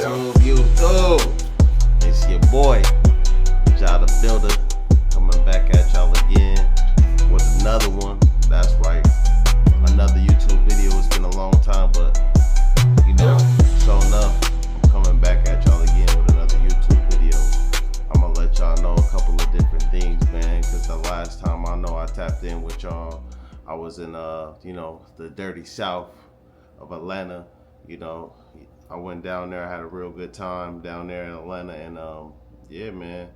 YouTube. It's your boy, Jah the Builder, coming back at y'all again with another one. That's right, another YouTube video. It's been a long time, but sure enough, I'm coming back at y'all again with another YouTube video. I'm gonna let y'all know a couple of different things, man, because the last time I know I tapped in with y'all, I was in the dirty South of Atlanta. I went down there. I had a real good time down there in Atlanta, and yeah, man.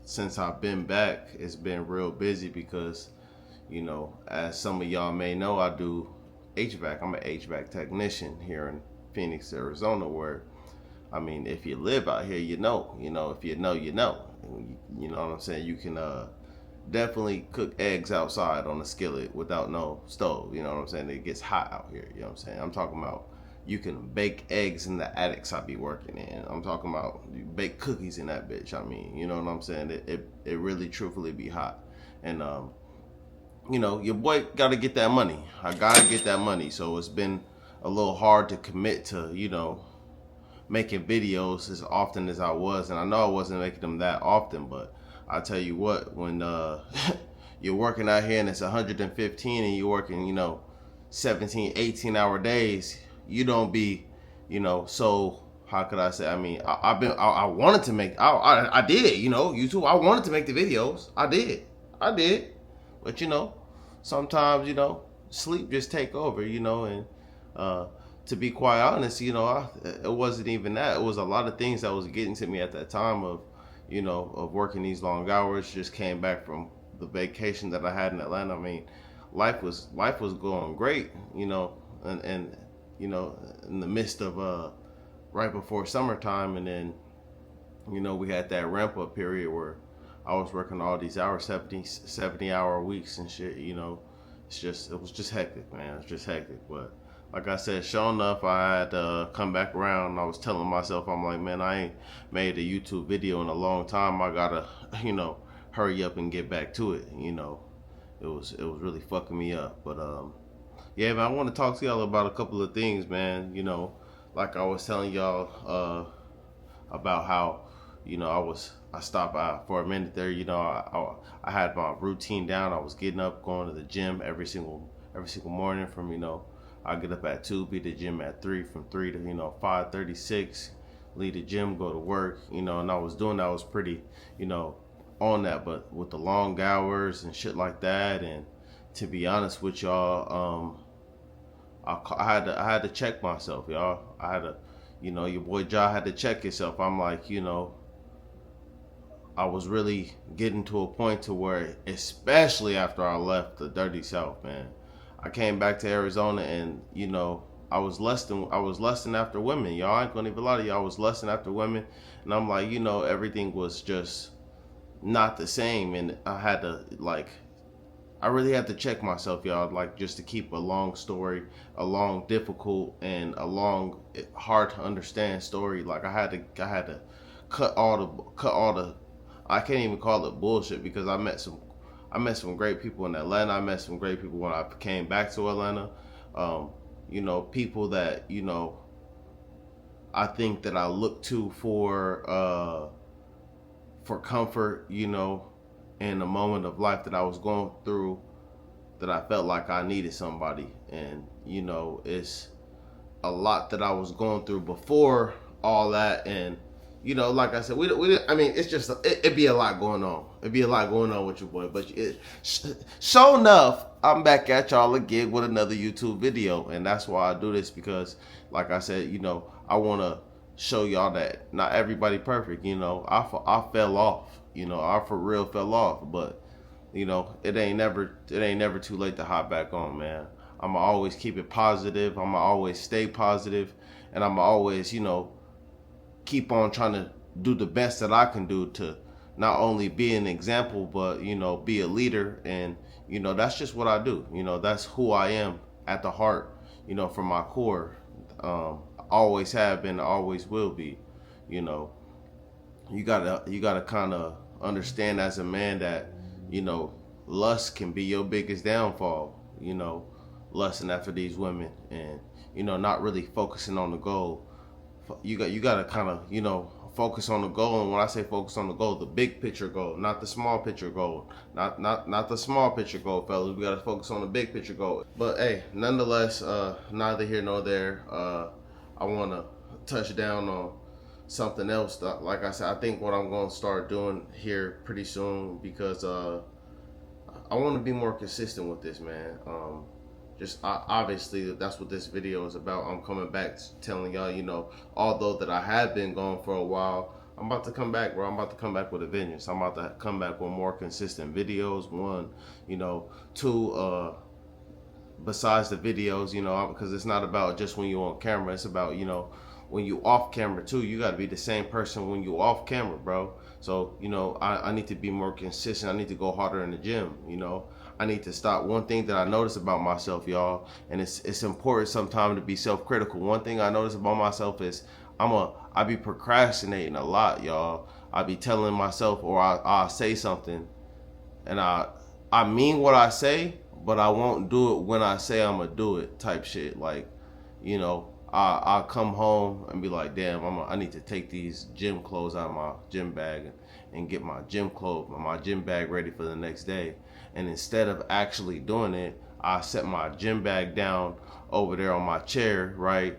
Since I've been back, it's been real busy because, as some of y'all may know, I do HVAC. I'm an HVAC technician here in Phoenix, Arizona. Where, I mean, if you live out here, you know. If you know, you know. You know what I'm saying? You can definitely cook eggs outside on a skillet without no stove. You know what I'm saying? It gets hot out here. You know what I'm saying? I'm talking about you can bake eggs in the attics I be working in. I'm talking about you bake cookies in that bitch. I mean, you know what I'm saying? It really truthfully be hot. And your boy gotta get that money. I gotta get that money. So it's been a little hard to commit to, making videos as often as I was. And I know I wasn't making them that often, but I tell you what, when you're working out here and it's 115 and you're working, 17, 18-hour days, you don't be, so how could I say? I mean, I wanted to make, I did, YouTube. I wanted to make the videos. I did, but sometimes sleep just take over, and to be quite honest, it wasn't even that. It was a lot of things that was getting to me at that time of working these long hours. Just came back from the vacation that I had in Atlanta. I mean, life was going great, and in the midst of right before summertime, and then we had that ramp up period where I was working all these hours, 70 hour weeks and shit. It was just hectic, man. It's just hectic. But like I said, sure enough, I had come back around, and I was telling myself, I'm like, man, I ain't made a YouTube video in a long time. I gotta, hurry up and get back to it. It was really fucking me up. But yeah, man, I want to talk to y'all about a couple of things, man. Like I was telling y'all about how, I stopped out for a minute there. I had my routine down. I was getting up, going to the gym every single morning from, I get up at 2, be at the gym at 3, from 3 to 5:36, leave the gym, go to work, and I was doing that. I was pretty, on that, but with the long hours and shit like that, and to be honest with y'all, I had to check myself, y'all. I had to, your boy Jah had to check himself. I'm like, I was really getting to a point to where, especially after I left the dirty South, man, I came back to Arizona, and I was lusting after women, y'all. I ain't gonna even lie to y'all. I was lusting after women, and I'm like, everything was just not the same, and I really had to check myself, y'all, like, just to keep a long story, a long difficult and a long hard to understand story. Like I had to cut all the I can't even call it bullshit, because I met some great people in Atlanta. I met some great people when I came back to Atlanta. People that, I think that I look to for comfort, in a moment of life that I was going through, that I felt like I needed somebody. And, it's a lot that I was going through before all that. And, like I said, I mean, it's just, it'd be a lot going on. It'd be a lot going on with your boy. But sure enough, I'm back at y'all again with another YouTube video. And that's why I do this, because, like I said, I want to show y'all that not everybody perfect. I fell off. I for real fell off. But, it ain't never too late to hop back on, man. I'ma always keep it positive. I'ma always stay positive. And I'ma always, keep on trying to do the best that I can do to not only be an example, but, be a leader. And, that's just what I do. That's who I am at the heart, from my core. Always have been, always will be. You gotta kind of understand as a man that, lust can be your biggest downfall, lusting after these women, and, not really focusing on the goal. you got to kind of, you know, focus on the goal. And when I say focus on the goal, the big picture goal, not the small picture goal, not the small picture goal, fellas. We got to focus on the big picture goal. But hey, nonetheless, neither here nor there. I want to touch down on something else. Like I said, I think what I'm going to start doing here pretty soon, because I want to be more consistent with this, man. Just obviously that's what this video is about. I'm coming back telling y'all, you know, although that I have been gone for a while, I'm about to come back, bro. I'm about to come back with a vengeance. I'm about to come back with more consistent videos. One, you know, two, besides the videos, you know, because it's not about just when you're on camera. It's about, you know, when you off camera too. You got to be the same person when you off camera, bro. So, you know, I need to be more consistent. I need to go harder in the gym, you know. I need to stop. One thing that I notice about myself, y'all, and it's important sometimes to be self-critical. One thing I notice about myself is I be procrastinating a lot, y'all. I be telling myself, or I'll say something, and I mean what I say, but I won't do it when I say I'm gonna do it, type shit. Like, you know, I'll come home and be like, damn, I need to take these gym clothes out of my gym bag and get my gym bag ready for the next day. And instead of actually doing it, I set my gym bag down over there on my chair, right?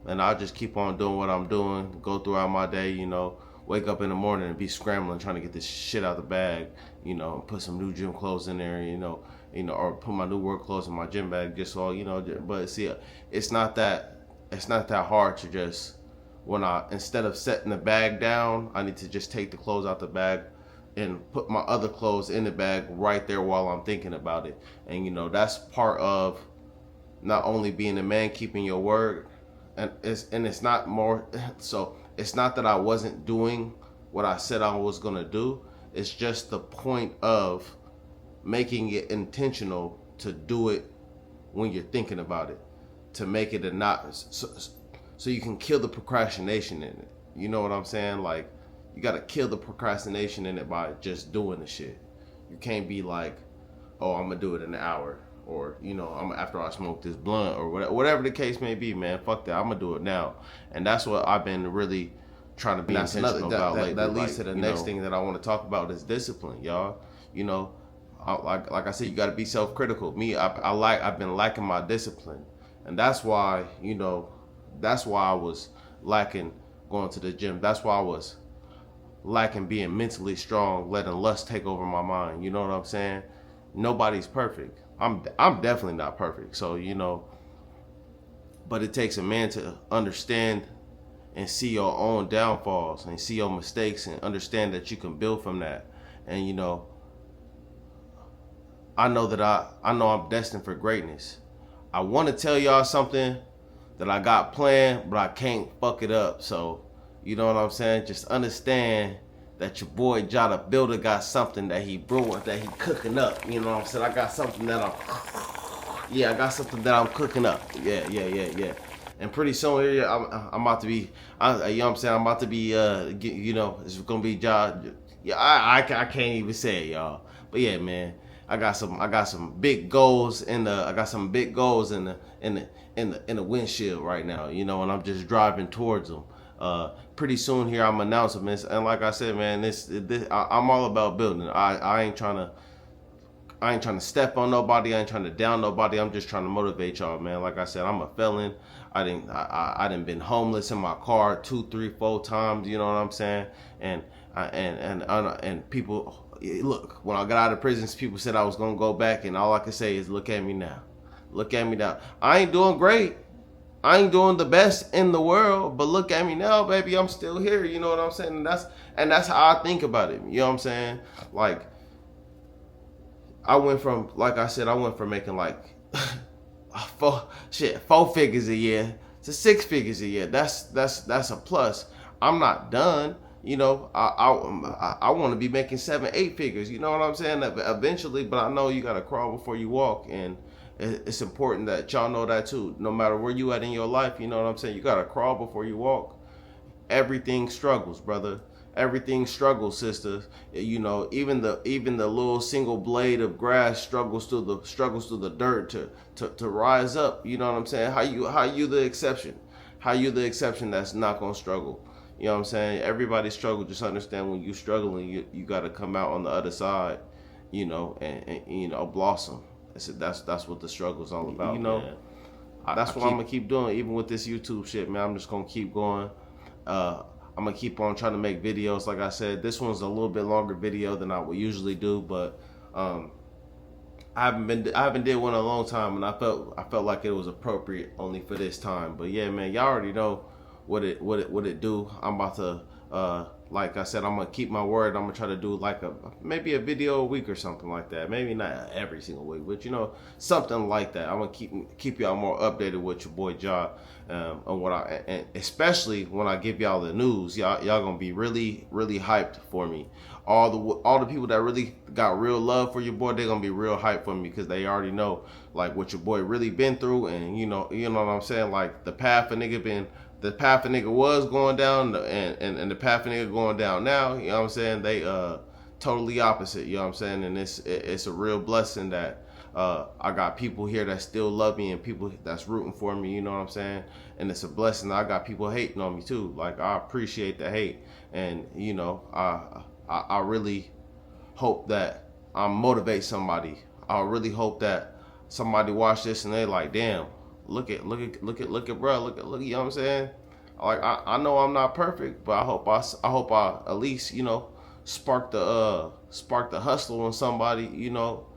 And I'll just keep on doing what I'm doing, go throughout my day, you know, wake up in the morning and be scrambling, trying to get this shit out the bag, you know, and put some new gym clothes in there, you know, or put my new work clothes in my gym bag, just so, you know. But see, it's not that hard to just, instead of setting the bag down, I need to just take the clothes out the bag and put my other clothes in the bag right there while I'm thinking about it. And, you know, that's part of not only being a man, keeping your word, and it's not more, so it's not that I wasn't doing what I said I was gonna do. It's just the point of making it intentional to do it when you're thinking about it, to make it a not, so you can kill the procrastination in it. You know what I'm saying? Like, you gotta kill the procrastination in it by just doing the shit. You can't be like, oh, I'm gonna do it in an hour, or, you know, after I smoke this blunt, or whatever the case may be, man. Fuck that, I'm gonna do it now. And that's what I've been really trying to be intentional about lately. That leads to the next thing that I want to talk about is discipline, y'all. You know, like I said, you got to be self-critical. Me, I've been lacking my discipline, and that's why, you know, that's why I was lacking going to the gym. That's why I was lacking being mentally strong, letting lust take over my mind. You know what I'm saying? Nobody's perfect. I'm definitely not perfect. So, you know, but it takes a man to understand and see your own downfalls and see your mistakes and understand that you can build from that. And, you know, I know that I know I'm destined for greatness. I want to tell y'all something that I got planned, but I can't fuck it up. So, you know what I'm saying? Just understand that your boy Jada Builder got something that he brewing, that he cooking up. You know what I'm saying? I got something that I'm cooking up. Yeah. And pretty soon here, I'm about to be, you know what I'm saying? I'm about to be, you know, it's gonna be Jada. Yeah, I can't even say it, y'all. But yeah, man, I got some big goals in the windshield right now, you know, and I'm just driving towards them. Pretty soon here, I'm announcing this, and like I said, man, this I'm all about building. I ain't trying to step on nobody. I ain't trying to down nobody. I'm just trying to motivate y'all, man. Like I said, I'm a felon. I done been homeless in my car 2, 3, 4 times. You know what I'm saying? And people, look, when I got out of prison, people said I was gonna go back, and all I could say is, look at me now. Look at me now. I ain't doing great. I ain't doing the best in the world, but look at me now, baby. I'm still here. You know what I'm saying? And that's how I think about it. You know what I'm saying? Like, I went from making like 4 figures a year to 6 figures a year. That's a plus. I'm not done. You know, I want to be making 7, 8 figures. You know what I'm saying? Eventually, but I know you gotta crawl before you walk, and it's important that y'all know that too. No matter where you at in your life, you know what I'm saying? You gotta crawl before you walk. Everything struggles, brother. Everything struggles, sisters. You know, even the little single blade of grass struggles through the dirt to rise up. You know what I'm saying? How you the exception? how you the exception that's not gonna struggle? You know what I'm saying? Everybody struggle. Just understand when you struggling, you got to come out on the other side, you know, and you know, blossom. That's what the struggle's all about. You know, man. That's what I'm gonna keep doing, even with this YouTube shit, man. I'm just gonna keep going. I'm gonna keep on trying to make videos. Like I said, this one's a little bit longer video than I would usually do, but I haven't did one in a long time, and I felt like it was appropriate only for this time. But yeah, man, y'all already know what it do. I'm about to like I said, I'm gonna keep my word. I'm gonna try to do like maybe a video a week or something like that. Maybe not every single week, but you know, something like that. I'm gonna keep y'all more updated with your boy Ja, on what and especially when I give y'all the news. Y'all gonna be really hyped for me. All the people that really got real love for your boy, they're gonna be real hyped for me because they already know like what your boy really been through, and you know what I'm saying. Like the path a nigga was going down, and the path a nigga going down now, you know what I'm saying? They totally opposite, you know what I'm saying? And it's a real blessing that I got people here that still love me and people that's rooting for me, you know what I'm saying? And it's a blessing that I got people hating on me too. Like I appreciate the hate, and you know, I really hope that I motivate somebody. I really hope that somebody watch this and they like, damn, look at bro, look, you know what I'm saying? Like I know I'm not perfect, but I hope I at least, you know, spark the hustle on somebody, you know.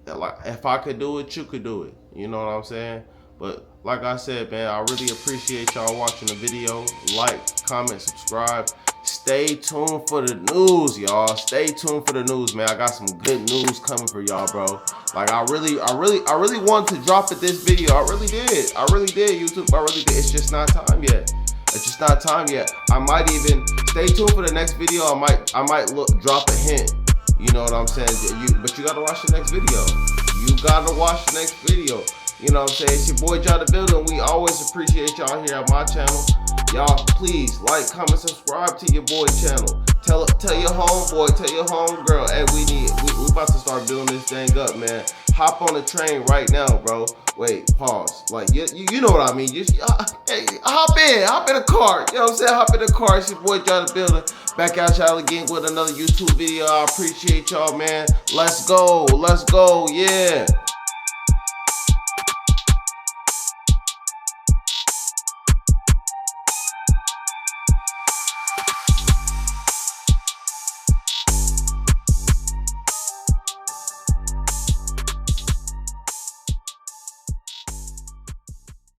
Like if I could do it, you could do it. You know what I'm saying? But like I said, man, I really appreciate y'all watching the video. Like, comment, subscribe. Stay tuned for the news, y'all. Stay tuned for the news, man. I got some good news coming for y'all, bro. Like I really wanted to drop it this video. I really did, YouTube. I really did. It's just not time yet. It's just not time yet. I might even stay tuned for the next video. I might drop a hint. You know what I'm saying? But you gotta watch the next video. You gotta watch the next video. You know what I'm saying? It's your boy Ja the Builder. We always appreciate y'all here at my channel. Y'all, please like, comment, subscribe to your boy channel. Tell your homeboy, tell your homegirl, hey, we about to start building this thing up, man. Hop on the train right now, bro. Wait, pause. Like you know what I mean. Just hey, hop in the car. You know what I'm saying? Hop in the car. It's your boy Ja the Builder. Back out y'all again with another YouTube video. I appreciate y'all, man. Let's go, yeah.